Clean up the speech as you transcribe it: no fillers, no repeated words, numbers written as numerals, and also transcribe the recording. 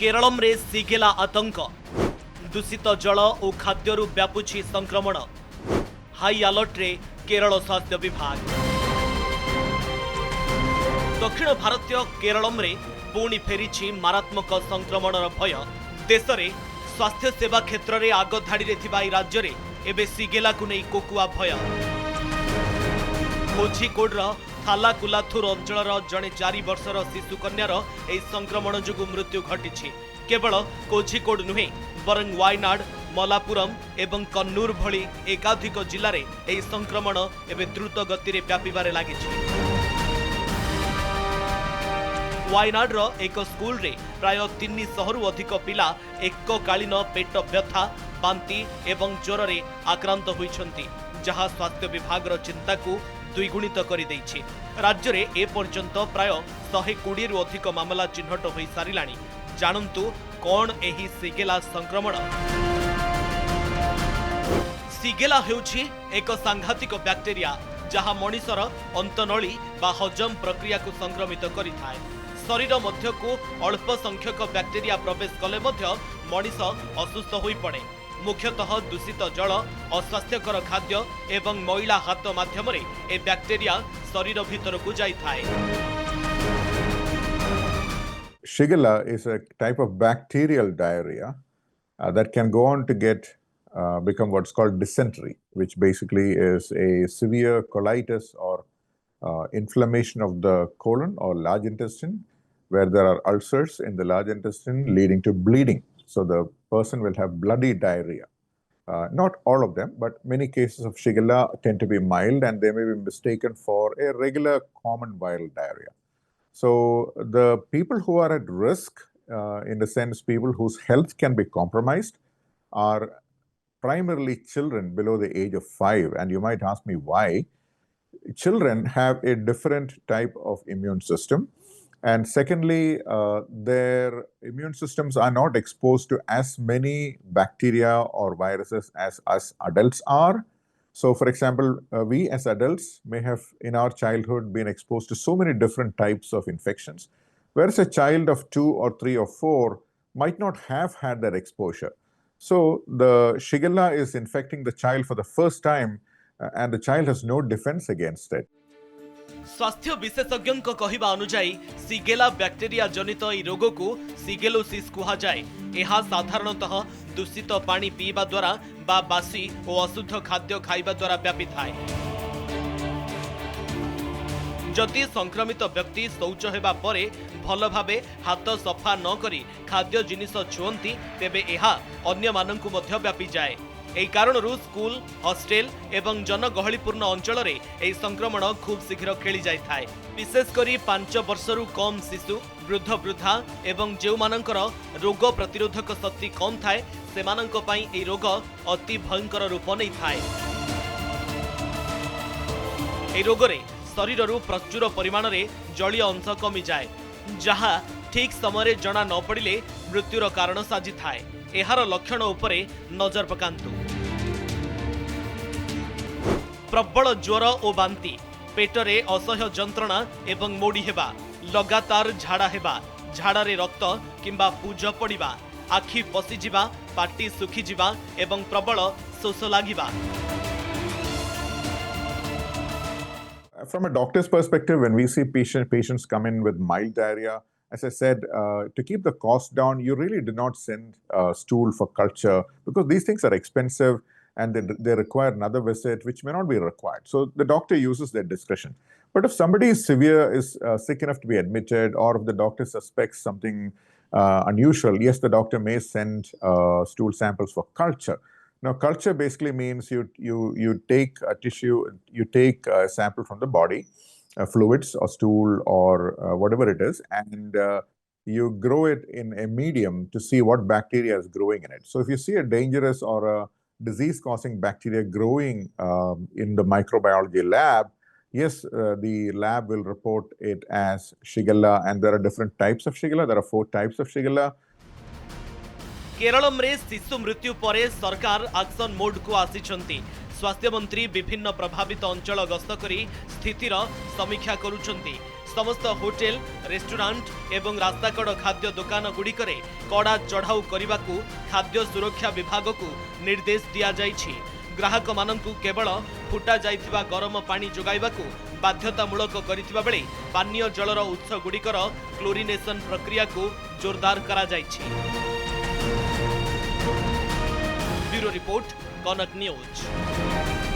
केरलम रे सिगेला आतंक दूषित जल और खाद्यरु व्यापुछि संक्रमण हाई अलर्ट रे केरल स्वास्थ्य विभाग। दक्षिण भारतीय केरलम रे पुणी फेरिछि मारात्मक संक्रमणर भय। देश रे स्वास्थ्य सेवा क्षेत्र में आगधाड़ी रे थिबा ई राज्य रे एबे सिगेला को नहीं कोकुआ भय। कोझिकोडर थालाकुलाथुर अंचल जड़े 4 वर्षर शिशु कन्यार यह संक्रमण जो मृत्यु घटी। केवल कोझिकोड नुहे बरं वायनाड मलापुरम एवं कन्नूर भली एकाधिक जिले में यह संक्रमण एवं द्रुत गति में व्यापार लगी। वायनाडर एक स्कूल रे प्राय 300 रु अधिक पिला एककालीन पेट व्यथा बांती एवं ज्वर रे आक्रांत होइछन्ति, जहां स्वास्थ्य विभाग चिंता को द्विगुणित कर देछि। राज्य रे ए पर्यंत प्राय 120 रु अधिक मामला चिन्हट हो सारिलाणी। जानंतु कौन एही सिगेला संक्रमण। सिगेला हेउछि एक सांघातिक बैक्टेरिया जहां मनुष्यर अंतनली बा हजम प्रक्रिया को संक्रमित करिथाय। शरीर मध्य को अल्प संख्यक बैक्टेरिया प्रवेश कले मध्य मनुष्य असुस्थ होई पड़े। मुख्यतः दूषित जल, अस्वास्थ्यकर खाद्य एवं मैला हाथ माध्यम ए बैक्टेरिया शरीर भीतर को जाई थाए। Shigella is a type of bacterial diarrhea that can go on to become what's called dysentery, which basically is a severe colitis or inflammation of the colon or large intestine, where there are ulcers in the large intestine leading to bleeding. So the person will have bloody diarrhea. Not all of them, but many cases of Shigella tend to be mild and they may be mistaken for a regular common viral diarrhea. So the people who are at risk, in the sense people whose health can be compromised, are primarily children below the age of 5. And you might ask me why. Children have a different type of immune system. And secondly, their immune systems are not exposed to as many bacteria or viruses as us adults are. So, for example, we as adults may have in our childhood been exposed to so many different types of infections, whereas a child of 2 or 3 or 4 might not have had that exposure. So, the Shigella is infecting the child for the first time, and the child has no defense against it. स्वास्थ्य विशेषज्ञों कहवा अनुजाई सिगेला bacteria जनित ई रोग को सिगेलोसिस कहा जाए। यह साधारणतः दूषित पानी पीवा द्वारा बा बासी और अशुद्ध खाद्य खाइबा द्वारा व्यापी थाए। जदि संक्रमित व्यक्ति शौच हेबा परे भल भावे हाथ सफा न करी खाद्य जिनिस छुअंती तेबे एहा अन्य माननकु मध्य व्यापी जाए। एही कारणरू स्कूल, हॉस्टेल एवं जनगहलीपूर्ण अंचल रे एही संक्रमण खूब शीघ्र खेली जाय थाए। विशेष करी 5 वर्षरू कम शिशु, वृद्ध वृद्धा एवं जेउ मानकर रोग प्रतिरोधक शक्ति कम थाए सेमानंक पई एही रोग अति भयंकर रूप नै थाए। एही रोग रे शरीररू प्रचुर परिमाण रे जलीय अंश कमी जाए, जहा ठीक समय जना न पड़िले मृत्युर कारण साजी थाए। एहार लक्षण उपरे नजर पकांतु। प्रबल ज्वर और बांती, पेटरे असह्य जंत्रणा एवं मोड़ी हेबा, लगातार झाड़ा हेबा, झाड़ारे रक्त किंबा पूज पड़िबा, आखि पसिजिबा, पाटी सुखिजिबा एवं प्रबल शोष लागिबा। From a doctor's perspective, when we see patients come in with mild diarrhea, as I said, to keep the cost down, you really do not send stool for culture because these things are expensive and they require another visit, which may not be required. So the doctor uses their discretion. But if somebody is sick enough to be admitted, or if the doctor suspects something unusual, yes, the doctor may send stool samples for culture. Now, culture basically means you take a tissue, you take a sample from the body, fluids or stool or whatever it is, and you grow it in a medium to see what bacteria is growing in it. So if you see a dangerous or a disease-causing bacteria growing in the microbiology lab, yes, the lab will report it as Shigella, and there are different types of Shigella. There are 4 types of Shigella. Keralam रे शिशु मृत्यु परे सरकार action mode को आसीचंती। स्वास्थ्य मंत्री विभिन्न प्रभावित अंचल गस्त करी स्थितिर समीक्षा करुचंती। समस्त होटेल रेस्टोरेंट एवं रास्ताकड़ खाद्य दुकान गुड़िकरे कड़ा चढ़ाऊ करने को खाद्य सुरक्षा विभाग को निर्देश दिया जाइछि। ग्राहक मानंकु केवल फुटा जाइथिबा गरम पानी जोगाइबाकू बाध्यतामूलक करिथिबा बेले पानीय जलर उत्स गुड़िकर क्लोरिनेशन प्रक्रिया को जोरदार करा जाइछि। ब्यूरो रिपोर्ट कनक न्यूज।